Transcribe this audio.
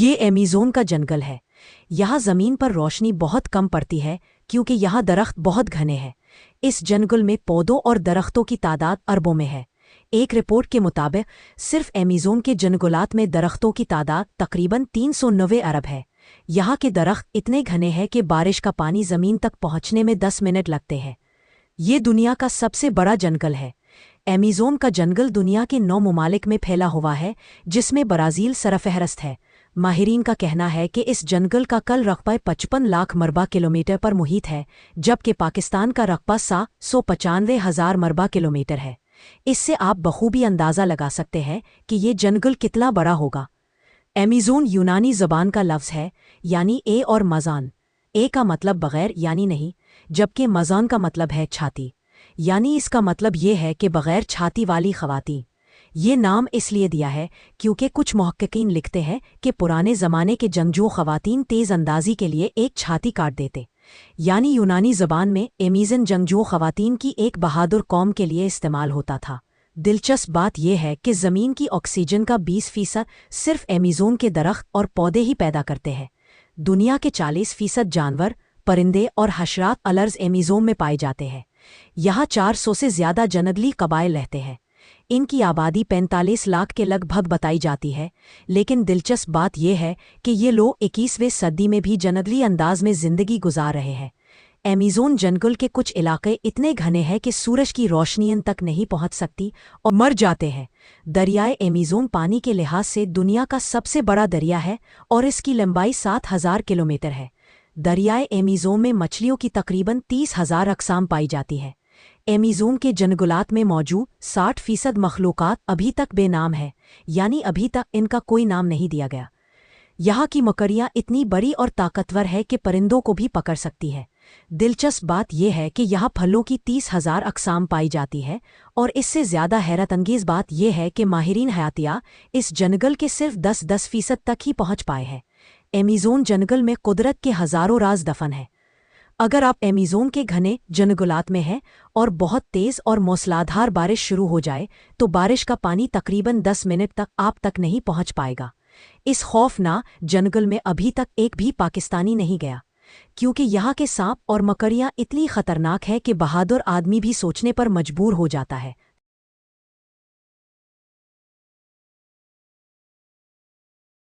یہ ایمیزون کا جنگل ہے۔ یہاں زمین پر روشنی بہت کم پڑتی ہے کیونکہ یہاں درخت بہت گھنے ہیں۔ اس جنگل میں پودوں اور درختوں کی تعداد اربوں میں ہے۔ ایک رپورٹ کے مطابق صرف ایمیزون کے جنگلات میں درختوں کی تعداد تقریباً 390 ارب ہے۔ یہاں کے درخت اتنے گھنے ہیں کہ بارش کا پانی زمین تک پہنچنے میں 10 منٹ لگتے ہیں۔ یہ دنیا کا سب سے بڑا جنگل ہے۔ ایمیزون کا جنگل دنیا کے 9 ممالک میں پھیلا ہوا ہے، جس میں برازیل سرفہرست ہے۔ ماہرین کا کہنا ہے کہ اس جنگل کا کل رقبہ 55 لاکھ مربع کلومیٹر پر محیط ہے، جبکہ پاکستان کا رقبہ 195,000 مربع کلومیٹر ہے۔ اس سے آپ بخوبی اندازہ لگا سکتے ہیں کہ یہ جنگل کتنا بڑا ہوگا۔ ایمیزون یونانی زبان کا لفظ ہے، یعنی اے اور مزان۔ اے کا مطلب بغیر یعنی نہیں، جبکہ مزان کا مطلب ہے چھاتی، یعنی اس کا مطلب یہ ہے کہ بغیر چھاتی والی خواتین۔ یہ نام اس لیے دیا ہے کیونکہ کچھ محققین لکھتے ہیں کہ پرانے زمانے کے جنگجو خواتین تیز اندازی کے لیے ایک چھاتی کاٹ دیتے، یعنی یونانی زبان میں ایمیزن جنگجو خواتین کی ایک بہادر قوم کے لیے استعمال ہوتا تھا۔ دلچسپ بات یہ ہے کہ زمین کی آکسیجن کا 20% صرف ایمیزون کے درخت اور پودے ہی پیدا کرتے ہیں۔ دنیا کے 40% جانور، پرندے اور حشرات الارض ایمیزون میں پائے جاتے ہیں۔ یہاں 400 سے زیادہ جنگلی قبائل رہتے ہیں۔ ان کی آبادی 45 لاکھ کے لگ بھگ بتائی جاتی ہے، لیکن دلچسپ بات یہ ہے کہ یہ لوگ 21ویں صدی میں بھی جنگلی انداز میں زندگی گزار رہے ہیں۔ ایمیزون جنگل کے کچھ علاقے اتنے گھنے ہیں کہ سورج کی روشنی ان تک نہیں پہنچ سکتی اور مر جاتے ہیں۔ دریائے ایمیزون پانی کے لحاظ سے دنیا کا سب سے بڑا دریا ہے اور اس کی لمبائی 7,000 کلومیٹر ہے۔ دریائے ایمیزون میں مچھلیوں کی تقریباً 30,000 اقسام پائی جاتی ہیں۔ ایمیزون کے جنگلات میں موجود 60% مخلوقات ابھی تک بے نام ہے، یعنی ابھی تک ان کا کوئی نام نہیں دیا گیا۔ یہاں کی مکڑیاں اتنی بڑی اور طاقتور ہے کہ پرندوں کو بھی پکڑ سکتی ہے۔ دلچسپ بات یہ ہے کہ یہاں پھلوں کی 30,000 اقسام پائی جاتی ہے، اور اس سے زیادہ حیرت انگیز بات یہ ہے کہ ماہرین حیاتیات اس جنگل کے صرف 10% تک ہی پہنچ پائے ہیں۔ ایمیزون جنگل میں قدرت کے ہزاروں راز دفن ہیں۔ اگر آپ ایمیزون کے گھنے جنگلات میں ہیں اور بہت تیز اور موسلادھار بارش شروع ہو جائے تو بارش کا پانی تقریباً 10 منٹ تک آپ تک نہیں پہنچ پائے گا۔ اس خوفناک جنگل میں ابھی تک ایک بھی پاکستانی نہیں گیا، کیونکہ یہاں کے سانپ اور مکڑیاں اتنی خطرناک ہے کہ بہادر آدمی بھی سوچنے پر مجبور ہو جاتا ہے۔